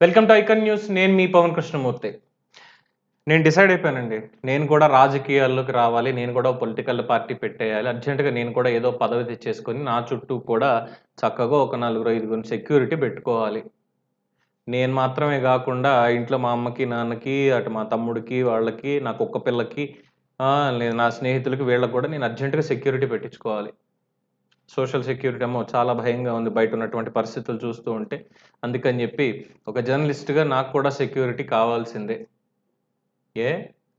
Welcome to icon news. నేను మీ పవన్ కృష్ణమూర్తి. నేను decide అయిపోయానండి. నేను కూడా రాజకీయాల్లోకి రావాలి. నేను కూడా పొలిటికల్ పార్టీ పెట్టేయాలి. అర్జెంట్‌గా నేను కూడా ఏదో పదవి తెచ్చేసుకొని, నా చుట్టూ కూడా చక్కగా ఒక నలుగురు, ఐదుగురిని సెక్యూరిటీ పెట్టుకోవాలి. నేను మాత్రమే గాకుండా ఇంట్లో మా అమ్మకి, నాన్నకి, అటు మా తమ్ముడికి, వాళ్ళకి, నా కుక్క పిల్లకి, లేదు నా స్నేహితులకి వీళ్ళకి గూడా నేను అర్జెంట్‌గా సెక్యూరిటీ పెట్టించుకోవాలి. సోషల్ సెక్యూరిటీ అమ్మో! చాలా భయంగా ఉంది బయటున్నటువంటి పరిస్థితులు చూస్తూ ఉంటే. అందుకని జెప్పి ఒక జర్నలిస్ట్‌గా నాకు కూడా సెక్యూరిటీ కావాల్సిందే. ఏ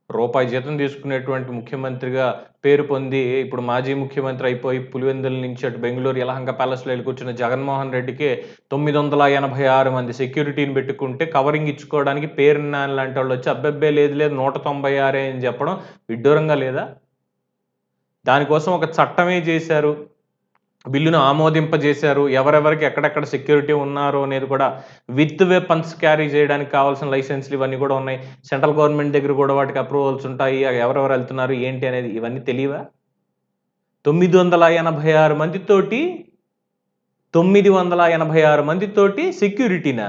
రూపాయి జీతం తీసుకునేటువంటి ముఖ్యమంత్రిగా పేరు పొంది, ఇప్పుడు మాజీ ముఖ్యమంత్రి అయిపోయి పులివెందుల నుంచి అటు బెంగుళూరు యలహంక ప్యాలెస్‌లో ఎళ్లి కూర్చున్న జగన్మోహన్ రెడ్డికే 986 మంది సెక్యూరిటీని పెట్టుకుంటే, కవరింగ్ ఇచ్చుకోవడానికి పేరుని నాని లాంటోళ్ళొచ్చి అబ్బెబ్బే! లేదు లేదు 196 అని చెప్పడం విడ్డూరంగా లేదా? దానికోసం ఒక చట్టమే చేశారు. బిల్లును ఆమోదింపజేశారు. ఎవరెవరికి ఎక్కడెక్కడ సెక్యూరిటీ ఉన్నారో అనేది కూడా విత్ వెపన్స్ క్యారీ చేయడానికి కావాల్సిన లైసెన్స్‌లు ఇవన్నీ కూడా ఉన్నాయి. సెంట్రల్ గవర్నమెంట్ దగ్గర కూడా వాటికి అప్రూవల్స్ ఉంటాయి. ఎవరెవరు ఎళ్తున్నారు, ఏంటి అనేది ఇవన్నీ తెలీవా? 986 మందితోటి 986 మందితోటి సెక్యూరిటీనా?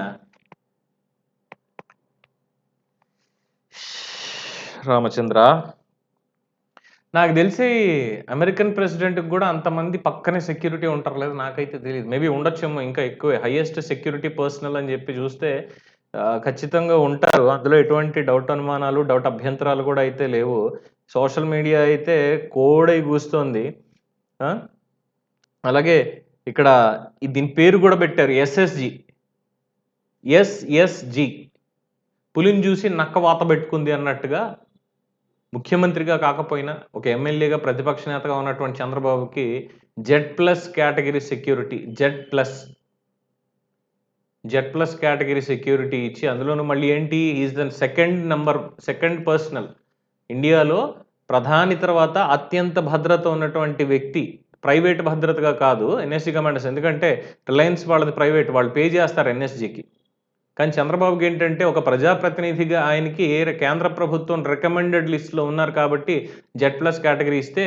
రామచంద్ర. నాకు తెలిసి అమెరికన్ ప్రెసిడెంట్‌కి గూడా అంతమంది పక్కనే సెక్యూరిటీ ఉంటారో లేదో నాకైతే తెలీదు. మేబీ ఉండొచ్చేమో ఇంకా ఎక్కువే. హైయెస్ట్ సెక్యూరిటీ పర్సనల్ అని జెప్పి జూస్తే ఖచ్చితంగా ఉంటారు. అందులో ఎటువంటి డౌట్ అనుమానాలు, డౌట్ అభ్యంతరాలు గూడా అయితే లేవు. సోషల్ మీడియా అయితే కోడై గూస్తోంది. ఆ! అలాగే ఇక్కడ దీని పేరు గూడా బెట్టారు ఎస్ఎస్‌జీ. ఎస్ఎస్‌జీ. పులిని జూసి నక్క వాత బెట్టుకుంది అన్నట్టుగా ముఖ్యమంత్రిగా కాకపోయినా, ఒక ఎమ్మెల్యేగా ప్రతిపక్ష నేతగా ఉన్నటువంటి చంద్రబాబుకి Z+ category security. Z+ category security ఇచ్చి, అందులోనూ మళ్ళీ ఏంటి ఈస్ ద సెకండ్ పర్సనల్. ఇండియాలో ప్రధాని తర్వాత అత్యంత భద్రత ఉన్నటువంటి వ్యక్తి. ప్రైవేట్ భద్రతగా కాదు ఎన్ఎస్‌జీ కమాండర్స్. ఎందుకంటే రిలయన్స్ వాళ్ళది ప్రైవేట్. వాళ్ళు పే జేస్తారు ఎన్ఎస్‌జీకి. కానీ చంద్రబాబుకేంటంటే ఒక ప్రజాప్రతినిధిగా ఆయనకి కేంద్ర ప్రభుత్వం రికమెండెడ్ లిస్ట్‌లో ఉన్నారు కాబట్టి జెడ్+ కేటగరీ ఇస్తే,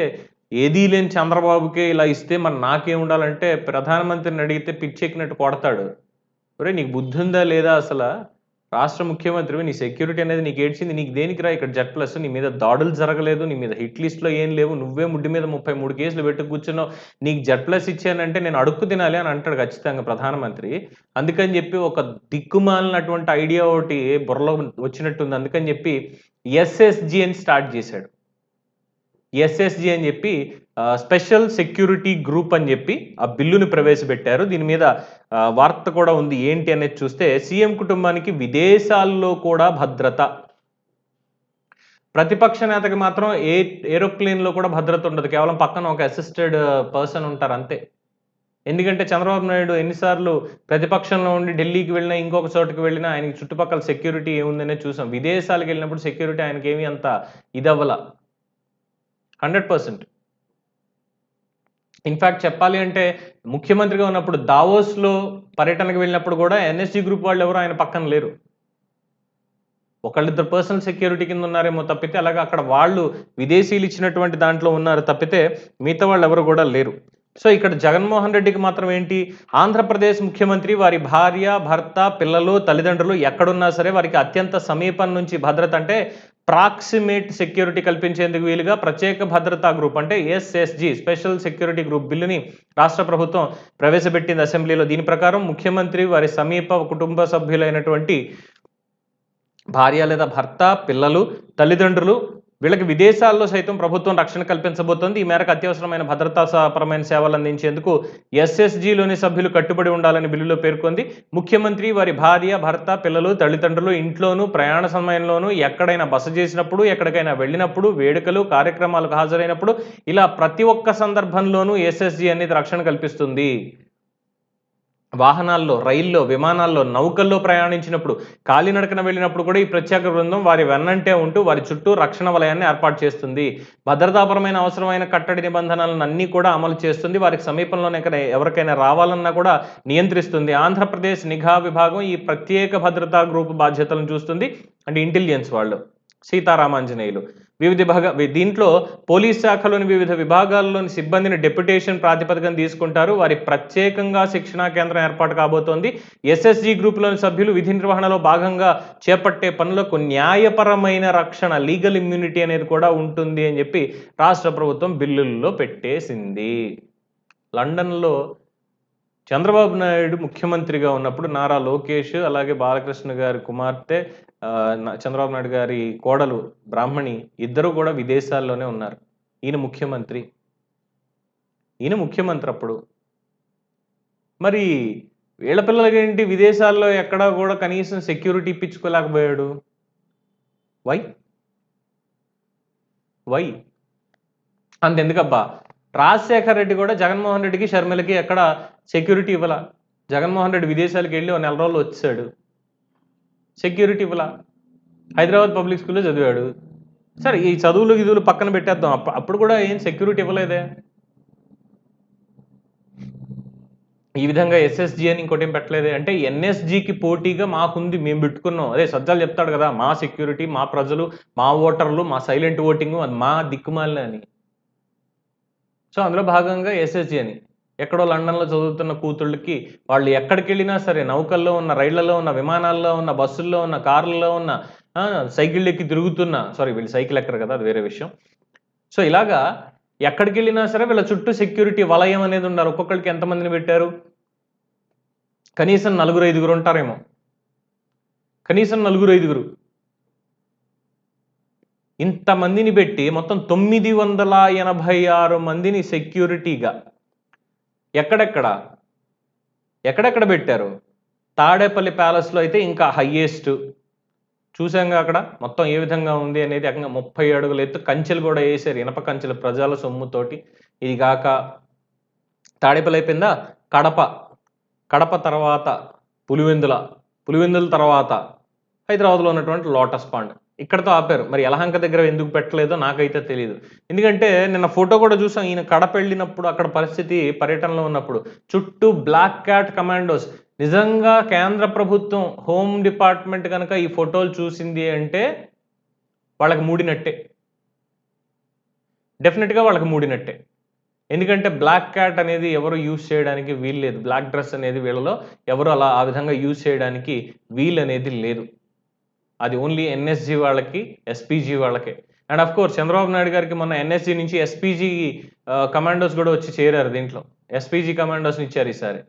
ఏదీ లేని చంద్రబాబుకే ఇలా ఇస్తే మరి నాకేముండాలంటే ప్రధానమంత్రిని అడిగితే పిచ్చెక్కినట్టు కొడతాడు. ఒరేయ్! నీకు బుద్ధుందా లేదా అసల? రాష్ట్ర ముఖ్యమంత్రివి నీ సెక్యూరిటీ అనేది నీకేడ్చింది. నీకు దేనికిరా ఇక్కడ జెడ్+? నీ మీద దాడులు జరగలేదు. నీ మీద హిట్ లిస్ట్‌లో ఏం లేవు. నువ్వే ముడ్డి మీద 33 కేసులు పెట్టి కూర్చున్నావు. నీకు జెడ్+ ఇచ్చానంటే నేను అడుక్కు తినాలి అని అంటాడు ఖచ్చితంగా ప్రధానమంత్రి. అందుకని జెప్పి ఒక దిక్కుమాలినటువంటి ఐడియా ఒకటి బుర్రలో వచ్చినట్టుంది. అందుకని జెప్పి ఎస్ఎస్‌జీ అని స్టార్ట్ జేశాడు. ఎస్ఎస్‌జీ అని జెప్పి స్పెషల్ సెక్యూరిటీ గ్రూప్ అని జెప్పి ఆ బిల్లుని ప్రవేశపెట్టారు. దీని మీద వార్త కూడా ఉంది. ఏంటి అనేది చూస్తే సీఎం కుటుంబానికి విదేశాల్లో కూడా భద్రత. ప్రతిపక్ష నేతకి మాత్రం ఏరోప్లేన్‌లో కూడా భద్రత ఉండదు. కేవలం పక్కన ఒక అసిస్టెడ్ పర్సన్ ఉంటారు అంతే. ఎందుకంటే చంద్రబాబు నాయుడు ఎన్ని సార్లు ప్రతిపక్షంలో ఉండి ఢిల్లీకి వెళ్ళినా, ఇంకొక చోటకి వెళ్ళినా ఆయనకి చుట్టుపక్కల సెక్యూరిటీ ఏముందనేది చూసాం. విదేశాలకెళ్ళినప్పుడు సెక్యూరిటీ ఆయనకేమి అంత ఇదవ్వల. 100%. ఇన్‌ఫాక్ట్ చెప్పాలి అంటే ముఖ్యమంత్రిగా ఉన్నప్పుడు దావోస్‌లో పర్యటనకు వెళ్ళినప్పుడు గూడా ఎన్ఎస్‌జీ గ్రూప్ వాళ్ళెవరు ఆయన పక్కన లేరు. ఒకళ్ళిద్దరు పర్సనల్ సెక్యూరిటీ కింద ఉన్నారేమో తప్పితే, అలాగా అక్కడ వాళ్ళు విదేశీయులు ఇచ్చినటువంటి దాంట్లో ఉన్నారు తప్పితే, మిగతా వాళ్ళెవరు గూడా లేరు. సో, ఇక్కడ జగన్మోహన్ రెడ్డికి మాత్రం ఏంటి, ఆంధ్రప్రదేశ్ ముఖ్యమంత్రి, వారి భార్య, భర్త, పిల్లలు, తల్లిదండ్రులు ఎక్కడున్నా సరే వారికి అత్యంత సమీపం నుంచి భద్రత అంటే ప్రాక్సిమేట్ సెక్యూరిటీ కల్పించేందుకు వీలుగా ప్రత్యేక భద్రతా గ్రూప్ అంటే ఎస్ఎస్‌జీ స్పెషల్ సెక్యూరిటీ గ్రూప్ బిల్లుని రాష్ట్ర ప్రభుత్వం ప్రవేశపెట్టింది అసెంబ్లీలో. దీని ప్రకారం ముఖ్యమంత్రి, వారి సమీప కుటుంబ సభ్యులైనటువంటి భార్య లేదా భర్త, పిల్లలు, తల్లిదండ్రులు వీళ్ళకి విదేశాల్లో సైతం ప్రభుత్వం రక్షణ కల్పించబోతోంది. ఈ మేరకు అత్యవసరమైన భద్రతా పరమైన సేవలు అందించేందుకు ఎస్ఎస్‌జీలోని సభ్యులు కట్టుబడి ఉండాలని బిల్లులో పేర్కొంది. ముఖ్యమంత్రి, వారి భార్య, భర్త, పిల్లలు, తల్లిదండ్రులు ఇంట్లోనూ, ప్రయాణ సమయంలోనూ, ఎక్కడైనా బస చేసినప్పుడు, ఎక్కడికైనా వెళ్ళినప్పుడు, వేడుకలు, కార్యక్రమాలకు హాజరైనప్పుడు ఇలా ప్రతి ఒక్క సందర్భంలోనూ ఎస్ఎస్‌జీ అనేది రక్షణ కల్పిస్తుంది. వాహనాల్లో, రైల్లో, విమానాల్లో, నౌకల్లో ప్రయాణించినప్పుడు, కాలినడకన వెళ్ళినప్పుడు కూడా ఈ ప్రత్యేక బృందం వారి వెన్నంటే ఉంటూ వారి చుట్టూ రక్షణ వలయాన్ని ఏర్పాటు చేస్తుంది. భద్రతాపరమైన అవసరమైన కట్టడి నిబంధనలను అన్నీ కూడా అమలు చేస్తుంది. వారికి సమీపంలోనే ఎవరికైనా రావాలన్నా కూడా నియంత్రిస్తుంది. ఆంధ్రప్రదేశ్ నిఘా విభాగం ఈ ప్రత్యేక భద్రతా గ్రూప్ బాధ్యతలను చూస్తుంది. అంటే ఇంటెలిజెన్స్ వాళ్ళు. సీతారామాంజనేయులు. దీంట్లో పోలీస్ శాఖలోని వివిధ విభాగాల్లోని సిబ్బందిని డెప్యుటేషన్ ప్రాతిపదికన తీసుకుంటారు. వారి ప్రత్యేకంగా శిక్షణా కేంద్రం ఏర్పాటు కాబోతోంది. ఎస్ఎస్జి గ్రూపులోని సభ్యులు విధి నిర్వహణలో భాగంగా చేపట్టే పనులకు న్యాయపరమైన రక్షణ, లీగల్ ఇమ్యూనిటీ అనేది కూడా ఉంటుంది అని చెప్పి రాష్ట్ర ప్రభుత్వం బిల్లుల్లో పెట్టేసింది. లండన్లో చంద్రబాబు నాయుడు ముఖ్యమంత్రిగా ఉన్నప్పుడు నారా లోకేష్, అలాగే బాలకృష్ణ గారి కుమార్తె, చంద్రబాబు నాయుడు గారి కోడలు బ్రాహ్మణి ఇద్దరు కూడా విదేశాల్లోనే ఉన్నారు. ఈయన ముఖ్యమంత్రి అప్పుడు. మరి వీళ్ళ పిల్లలకేంటి విదేశాల్లో ఎక్కడా కూడా కనీసం సెక్యూరిటీ ఇప్పించుకోలేకపోయాడు? వై అంతెందుకబ్బా, రాజశేఖర్ రెడ్డి కూడా జగన్మోహన్ రెడ్డికి, షర్మిలకి ఎక్కడ సెక్యూరిటీ ఇవ్వాల. జగన్మోహన్ రెడ్డి విదేశాలకు వెళ్ళి 1 నెల రోజులు వచ్చాడు, సెక్యూరిటీ ఇవ్వాల. హైదరాబాద్ పబ్లిక్ స్కూల్లో చదివాడు. సరే, ఈ చదువులు పక్కన పెట్టేద్దాం. అప్పుడు కూడా ఏం సెక్యూరిటీ ఇవ్వలేదే. ఈ విధంగా ఎస్ఎస్జి అని ఇంకోటి ఏం పెట్టలేదే. అంటే ఎన్ఎస్జికి పోటీగా మాకుంది, మేము పెట్టుకున్నాం. అదే సజ్జాలు చెప్తాడు కదా, మా సెక్యూరిటీ, మా ప్రజలు, మా ఓటర్లు, మా సైలెంట్ ఓటింగ్, అది మా దిక్కుమాలిన అని. సో అందులో భాగంగా ఎస్ఎస్జి అని. ఎక్కడో లండన్లో చదువుతున్న కూతుళ్ళకి వాళ్ళు ఎక్కడికి వెళ్ళినా సరే, నౌకల్లో ఉన్న, రైళ్లలో ఉన్న, విమానాల్లో ఉన్న, బస్సుల్లో ఉన్న, కార్లలో ఉన్న, సైకిళ్ళు ఎక్కి తిరుగుతున్న, వీళ్ళు సైకిల్ ఎక్కరు కదా, అది వేరే విషయం. సో ఇలాగా ఎక్కడికి వెళ్ళినా సరే వీళ్ళ చుట్టూ సెక్యూరిటీ వలయం అనేది ఉన్నారు. ఒక్కొక్కరికి ఎంతమందిని పెట్టారు? కనీసం 4-5 ఉంటారేమో. కనీసం 4-5. ఇంతమందిని పెట్టి మొత్తం 986 మందిని సెక్యూరిటీగా ఎక్కడెక్కడ పెట్టారు? తాడేపల్లి ప్యాలెస్లో అయితే ఇంకా హైయెస్ట్. చూసాంగా అక్కడ మొత్తం ఏ విధంగా ఉంది అనేది. 30 అడుగుల ఎత్తు కంచెలు కూడా వేసారు, ఇనప కంచెలు, ప్రజల సొమ్ముతోటి. ఇది కాక తాడేపల్లి అయిపోయిందా, కడప తర్వాత పులివెందుల తర్వాత హైదరాబాద్లో ఉన్నటువంటి లోటస్ పాండ్. ఇక్కడతో ఆపారు. మరి యలహంక దగ్గర ఎందుకు పెట్టలేదో నాకైతే తెలియదు. ఎందుకంటే నిన్న ఫోటో కూడా చూసాం, ఈయన కడప వెళ్ళినప్పుడు అక్కడ పరిస్థితి, పర్యటనలో ఉన్నప్పుడు చుట్టూ బ్లాక్ క్యాట్ కమాండోస్. నిజంగా కేంద్ర ప్రభుత్వం హోమ్ డిపార్ట్మెంట్ కనుక ఈ ఫోటోలు చూసింది అంటే వాళ్ళకి మూడినట్టే, డెఫినెట్గా వాళ్ళకి మూడినట్టే. ఎందుకంటే బ్లాక్ క్యాట్ అనేది ఎవరు యూజ్ చేయడానికి వీలు లేదు. బ్లాక్ డ్రెస్ అనేది వీళ్ళలో ఎవరు ఆ విధంగా యూజ్ చేయడానికి వీలు అనేది లేదు. అది ఓన్లీ ఎన్ఎస్జి వాళ్ళకి, ఎస్పీజీ వాళ్ళకే. And of course Chandrababu Naidu గారికి మొన్న ఎన్ఎస్జి నుంచి ఎస్పీజీ కమాండోస్ కూడా వచ్చి చేరారు. దీంట్లో ఎస్పీజీ కమాండోస్ని ఇచ్చారు ఈసారి,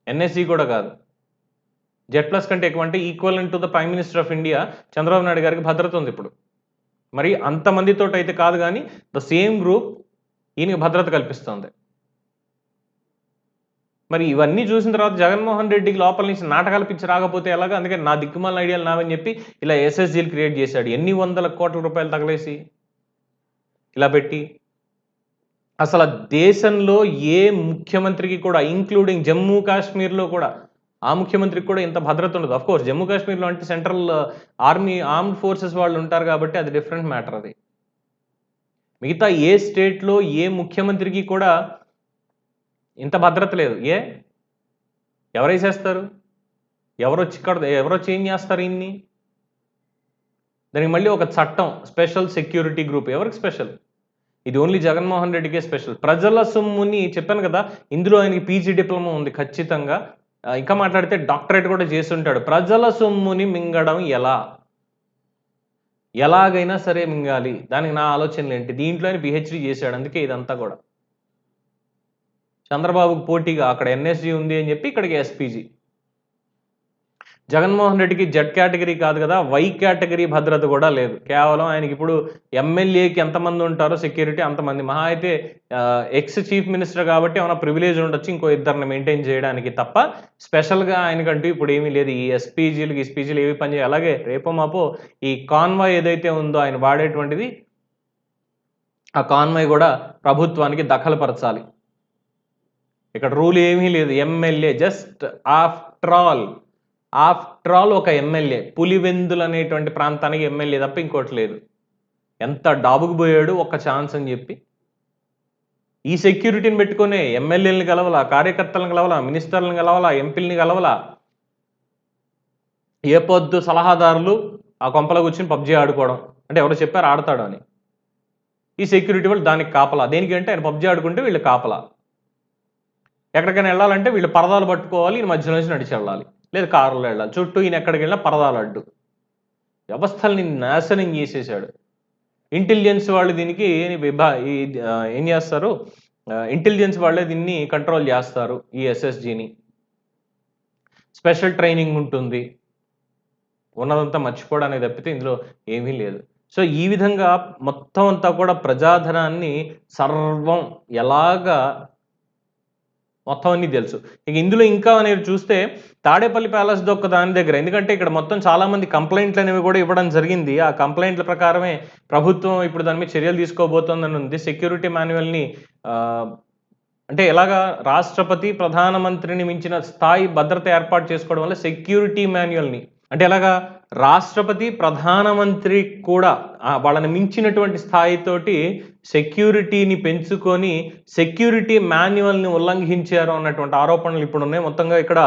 ఎన్ఎస్జి కూడా కాదు. Z+ కంటే ఎక్కువ, అంటే equivalent to the prime minister of India Chandrababu Naidu గారికి భద్రత ఉంది ఇప్పుడు. మరి అంతమందితో అయితే కాదు, కానీ ద సేమ్ గ్రూప్ ఈయనకి భద్రత కల్పిస్తుంది. మరి ఇవన్నీ చూసిన తర్వాత జగన్మోహన్ రెడ్డికి లోపల నుంచి నాటకాలు పిచ్చి రాకపోతే ఎలాగా? అందుకని నా దిక్కుమాలిన ఐడియాలు నావని చెప్పి ఇలా ఎస్ఎస్జీలు క్రియేట్ చేశాడు. ఎన్ని వందల కోట్ల రూపాయలు తగలేసి ఇలా పెట్టి. అసలు దేశంలో ఏ ముఖ్యమంత్రికి కూడా, ఇంక్లూడింగ్ జమ్మూ కాశ్మీర్లో కూడా, ఆ ముఖ్యమంత్రికి కూడా ఇంత భద్రత ఉండదు. అఫ్ కోర్స్ జమ్మూ కాశ్మీర్లో అంటే సెంట్రల్ ఆర్మ్డ్ ఫోర్సెస్ వాళ్ళు ఉంటారు కాబట్టి అది డిఫరెంట్ మ్యాటర్. అది మిగతా ఏ స్టేట్లో ఏ ముఖ్యమంత్రికి కూడా ఇంత భద్రత లేదు. ఎవరేసేస్తారు? ఎవరొచ్చి ఏం చేస్తారు ఇన్ని? దానికి మళ్ళీ ఒక చట్టం, స్పెషల్ సెక్యూరిటీ గ్రూప్. ఎవరికి స్పెషల్? ఇది ఓన్లీ జగన్మోహన్ రెడ్డికే స్పెషల్. ప్రజల సొమ్ముని, చెప్పాను కదా, ఇందులో ఆయనకి పీజీ డిప్లొమా ఉంది ఖచ్చితంగా. ఇంకా మాట్లాడితే డాక్టరేట్ కూడా చేస్తుంటాడు. ప్రజల సొమ్ముని మింగడం ఎలాగైనా సరే మింగాలి, దానికి నా ఆలోచనలు ఏంటి? దీంట్లో ఆయన పిహెచ్డీ చేశాడు. అందుకే ఇదంతా కూడా చంద్రబాబుకు పోటీగా అక్కడ ఎన్ఎస్జి ఉంది అని చెప్పి ఇక్కడికి ఎస్పీజీ. జగన్మోహన్ రెడ్డికి జెడ్ కేటగిరీ కాదు కదా, వై కేటగిరీ భద్రత కూడా లేదు. కేవలం ఆయనకి ఇప్పుడు ఎమ్మెల్యేకి ఎంతమంది ఉంటారో సెక్యూరిటీ అంతమంది. మహా అయితే ఎక్స్ చీఫ్ మినిస్టర్ కాబట్టి ఏమైనా ప్రివిలేజ్ ఉండొచ్చు ఇంకో ఇద్దరిని మెయింటైన్ చేయడానికి తప్ప, స్పెషల్గా ఆయనకంటూ ఇప్పుడు ఏమీ లేదు. ఈ ఎస్పీజీలు ఏవి పనిచేయాలి. అలాగే రేపో మాపో ఈ కాన్వాయ్ ఏదైతే ఉందో ఆయన వాడేటువంటిది, ఆ కాన్వాయ్ కూడా ప్రభుత్వానికి దఖలుపరచాలి. ఇక్కడ రూల్ ఏమీ లేదు. ఎమ్మెల్యే జస్ట్ ఆఫ్టర్ ఆల్ ఒక ఎమ్మెల్యే, పులివెందులు అనేటువంటి ప్రాంతానికి ఎమ్మెల్యే తప్ప ఇంకోటి లేదు. ఎంత డాబుకు పోయాడు ఒక్క ఛాన్స్ అని చెప్పి. ఈ సెక్యూరిటీని పెట్టుకునే ఎమ్మెల్యేలను కలవలా, కార్యకర్తలను కలవలా, మినిస్టర్లను కలవలా, ఎంపీలని కలవలా. ఏ పొద్దు సలహాదారులు ఆ కొంపలో కూర్చొని పబ్జీ ఆడుకోవడం. అంటే ఎవరో చెప్పారు ఆడతాడు అని. ఈ సెక్యూరిటీ వాళ్ళు దానికి కాపలా. దేనికంటే ఆయన పబ్జీ ఆడుకుంటే వీళ్ళు కాపలా. ఎక్కడికైనా ఎళ్ళాలంటే వీళ్ళు పరదాలు పట్టుకోవాలి. ఈయన మధ్యలో నుంచి నడిచెళ్ళాలి. లేదా కారులో ఎళ్ళాలి. చుట్టూ ఈయన ఎక్కడికెళ్ళినా పరదాలు అడ్డు. వ్యవస్థల్ని నాశనం చేసేసాడు. ఇంటెలిజెన్స్ వాళ్ళు దీనికి ఏం చేస్తారు? ఇంటెలిజెన్స్ వాళ్ళే దీన్ని కంట్రోల్ చేస్తారు. ఈ ఎస్ఎస్‌జీని. స్పెషల్ ట్రైనింగ్ ఉంటుంది. ఉన్నదంతా మర్చిపోవడానికి తప్పితే ఇందులో ఏమీ లేదు. సో, ఈ విధంగా మొత్తం అంతా కూడా ప్రజాధనాన్ని సర్వం ఎలాగా మొత్తం అన్నీ తెలుసు. ఇక ఇందులో ఇంకా అనేది చూస్తే తాడేపల్లి ప్యాలెస్‌ది ఒక్క దాని దగ్గర. ఎందుకంటే ఇక్కడ మొత్తం చాలామంది కంప్లెయింట్‌లనేవి కూడా ఇవ్వడం జరిగింది. ఆ కంప్లెయింట్‌ల ప్రకారమే ప్రభుత్వం ఇప్పుడు దాని మీద చర్యలు తీసుకోబోతోందని ఉంది. సెక్యూరిటీ మాన్యువల్‌ని ఆహ్, అంటే ఎలాగా రాష్ట్రపతి, ప్రధానమంత్రిని మించిన స్థాయి భద్రత ఏర్పాటు చేసుకోవడం వల్ల సెక్యూరిటీ మాన్యువల్‌ని అంటే ఎలాగా రాష్ట్రపతి, ప్రధానమంత్రి కూడా వాళ్ళని మించినటువంటి స్థాయితోటి సెక్యూరిటీని పెంచుకొని, సెక్యూరిటీ మాన్యువల్‌ని ఉల్లంఘించారు అన్నటువంటి ఆరోపణలు ఇప్పుడున్నాయి. మొత్తంగా ఇక్కడ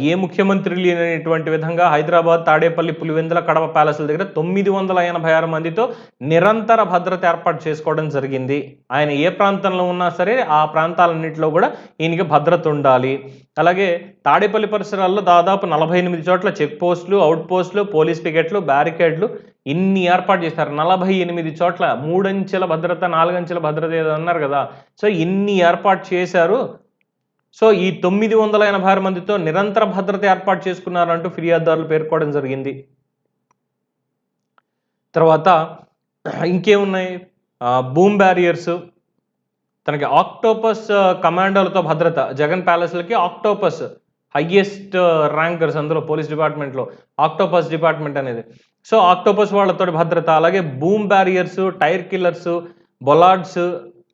ఏ ముఖ్యమంత్రి లేనటువంటి విధంగా హైదరాబాద్, తాడేపల్లి, పులివెందుల, కడప ప్యాలెస్‌ల దగ్గర 986 మందితో నిరంతర భద్రత ఏర్పాటు చేసుకోవడం జరిగింది. ఆయన ఏ ప్రాంతంలో ఉన్నా సరే, ఆ ప్రాంతాలన్నిటిలో కూడా ఈయనకి భద్రత ఉండాలి. అలాగే తాడేపల్లి పరిసరాల్లో దాదాపు 48 చోట్ల చెక్ పోస్టులు, ఔట్ పోస్టులు, పోలీస్ పికెట్లు, బ్యారికేడ్లు ఇన్ని ఏర్పాటు చేశారు. 48 చోట్ల 3 అంచెల భద్రత, 4 అంచెల భద్రత ఏదో అన్నారు గదా! సో, ఇన్ని ఏర్పాటు చేశారు. సో, ఈ 986 మందితో నిరంతర భద్రత ఏర్పాటు చేసుకున్నారంటూ ఫిర్యాదుదారులు పేర్కోవడం జరిగింది. తర్వాత ఇంకేమున్నాయి? బూమ్ బ్యారియర్స్, తనకి ఆక్టోపస్ కమాండోలతో భద్రత. జగన్ ప్యాలెస్‌లకి ఆక్టోపస్ హైయెస్ట్ ర్యాంకర్స్ అందులో పోలీస్ డిపార్ట్‌మెంట్‌లో ఆక్టోపస్ డిపార్ట్‌మెంట్ అనేది. సో, ఆక్టోపస్ వాళ్ళతోటి భద్రత. అలాగే boom barriers, tyre killers, bollards,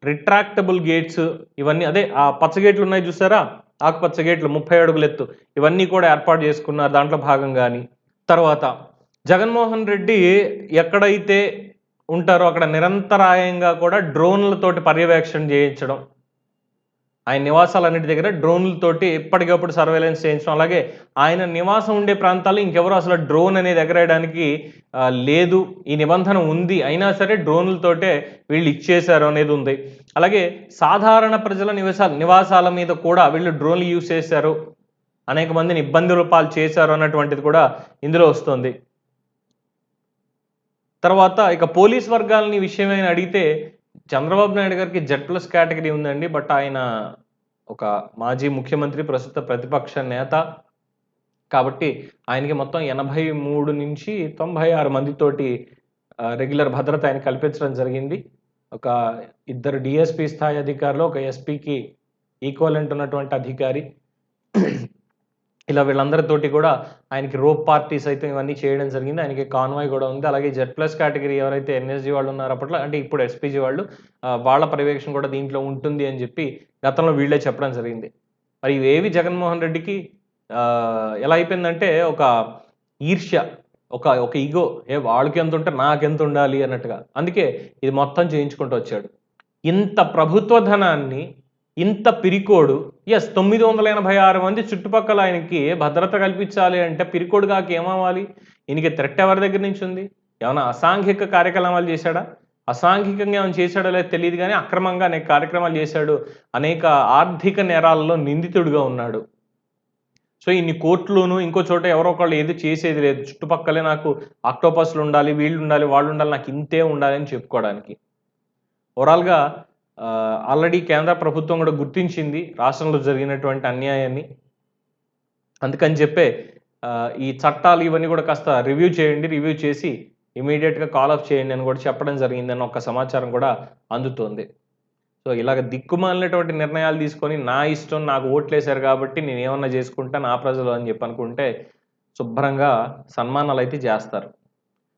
retractable gates ఇవన్నీ అదే ఆ పచ్చ గేట్లు ఉన్నాయి చూసారా? ఆకుపచ్చ గేట్లు 30 అడుగుల ఎత్తు. ఇవన్నీ కూడా ఏర్పాటు చేసుకున్నారు దాంట్లో భాగంగాని. తర్వాత జగన్మోహన్ రెడ్డి ఎక్కడైతే ఉంటారో అక్కడ నిరంతరాయంగా కూడా డ్రోన్‌లతోటి పర్యవేక్షణ చేయించడం. ఆయన నివాసాలన్నిటి దగ్గర డ్రోన్‌లతోటి ఎప్పటికప్పుడు సర్వేలెన్స్ చేయించడం. అలాగే ఆయన నివాసం ఉండే ప్రాంతాల్లో ఇంకెవరు అసలు డ్రోన్ అనేది ఎగరేయడానికి లేదు. ఈ నిబంధన ఉంది. అయినా సరే డ్రోన్‌లతోటే వీళ్ళు ఇచ్చేశారు అనేది ఉంది. అలాగే సాధారణ ప్రజల నివాసాల మీద కూడా వీళ్ళు డ్రోన్‌లు యూజ్ చేశారు. అనేక మందిని ఇబ్బందుల పాలు చేశారు అన్నటువంటిది కూడా ఇందులో వస్తుంది. తర్వాత ఇక పోలీస్ వర్గాలని విషయమైన అడిగితే చంద్రబాబు నాయుడు గారికి జెడ్+ కేటగిరీ ఉందండి. బట్ ఆయన ఒక మాజీ ముఖ్యమంత్రి, ప్రస్తుత ప్రతిపక్ష నేత. కాబట్టి ఆయనకి మొత్తం 83-96 మందితోటి రెగ్యులర్ భద్రత ఆయన కల్పించడం జరిగింది. ఒక ఇద్దరు డీఎస్పీ స్థాయి అధికారులు, ఒక ఎస్పీకి ఈక్వలెంట్ ఉన్నటువంటి అధికారి. ఇలా వీళ్ళందరితోటి కూడా ఆయనకి రోప్ పార్టీ సైతం ఇవన్నీ చేయడం జరిగింది. ఆయనకి కాన్వాయ్ కూడా ఉంది. అలాగే జెడ్+ కేటగిరీ ఎవరైతే ఎన్ఎస్జీ వాళ్ళు ఉన్నారో అప్పట్లో అంటే ఇప్పుడు ఎస్పీజీ వాళ్ళు వాళ్ళ పర్యవేక్షణ కూడా దీంట్లో ఉంటుంది అని చెప్పి గతంలో వీళ్ళే చెప్పడం జరిగింది. మరి ఇవేవి జగన్మోహన్ రెడ్డికి ఎలా అయిపోయిందంటే ఒక ఈర్ష్య, ఒక ఒక ఇగో వాళ్ళకి ఎంతుంటే నాకెంత ఉండాలి అన్నట్టుగా. అందుకే ఇది మొత్తం చేయించుకుంటూ వచ్చాడు. ఇంత ప్రభుత్వ ధనాన్ని ఇంత పిరికోడు 986 మంది చుట్టుపక్కల ఆయనకి భద్రత కల్పించాలి అంటే పిరికోడు కాక ఏమవ్వాలి? ఈయనకి థ్రెట్ ఎవరి దగ్గర నుంచి ఉంది? ఏమన్నా అసాంఘిక కార్యక్రమాలు చేశాడా? అసాంఘికంగా ఏమైనా చేశాడో లేదో తెలీదు గానీ అక్రమంగా అనేక కార్యక్రమాలు చేశాడు. అనేక ఆర్థిక నేరాల్లో నిందితుడిగా ఉన్నాడు. సో, ఇన్ని కోర్టులోను ఇంకో చోట ఎవరో ఒకళ్ళు ఏది చేసేది లేదు. చుట్టుపక్కలే నాకు ఆక్టోపస్‌లుండాలి, వీళ్ళుండాలి, వాళ్ళుండాలి, నాకు ఇంతే ఉండాలి అని చెప్పుకోవడానికి. ఓవరాల్‌గా ఆల్రెడీ కేంద్ర ప్రభుత్వం కూడా గుర్తించింది రాష్ట్రంలో జరిగినటువంటి అన్యాయాన్ని. అందుకని చెప్పే ఈ చట్టాలు ఇవన్నీ కూడా కాస్త రివ్యూ చేయండి. రివ్యూ చేసి ఇమ్మీడియేట్‌గా కాల్ ఆఫ్ చేయండి అని కూడా చెప్పడం జరిగిందన్న ఒక సమాచారం కూడా అందుతోంది. సో, ఇలాగ దిక్కుమాలినటువంటి నిర్ణయాలు తీసుకొని నా ఇష్టం నాకు ఓట్లేశారు కాబట్టి నేనేమన్నా చేసుకుంటా నా ప్రజలు అని చెప్పి అనుకుంటే శుభ్రంగా సన్మానాలైతే చేస్తారు.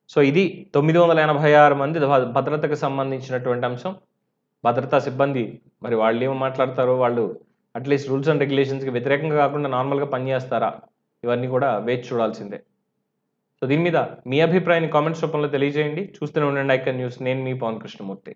సో, ఇది 986 మంది భద్రతకు సంబంధించినటువంటి అంశం. భద్రతా సిబ్బంది మరి వాళ్ళేం మాట్లాడతారో, వాళ్ళు అట్‌లీస్ట్ రూల్స్ అండ్ రెగ్యులేషన్స్‌కి వ్యతిరేకంగా కాకుండా నార్మల్‌గా పనిచేస్తారా? ఇవన్నీ కూడా వేచి చూడాల్సిందే. సో, దీని మీద మీ అభిప్రాయాన్ని కామెంట్స్ రూపంలో తెలియజేయండి. చూస్తూనే ఉండండి ఐకాన్ న్యూస్. నేను మీ పవన్ కృష్ణమూర్తి.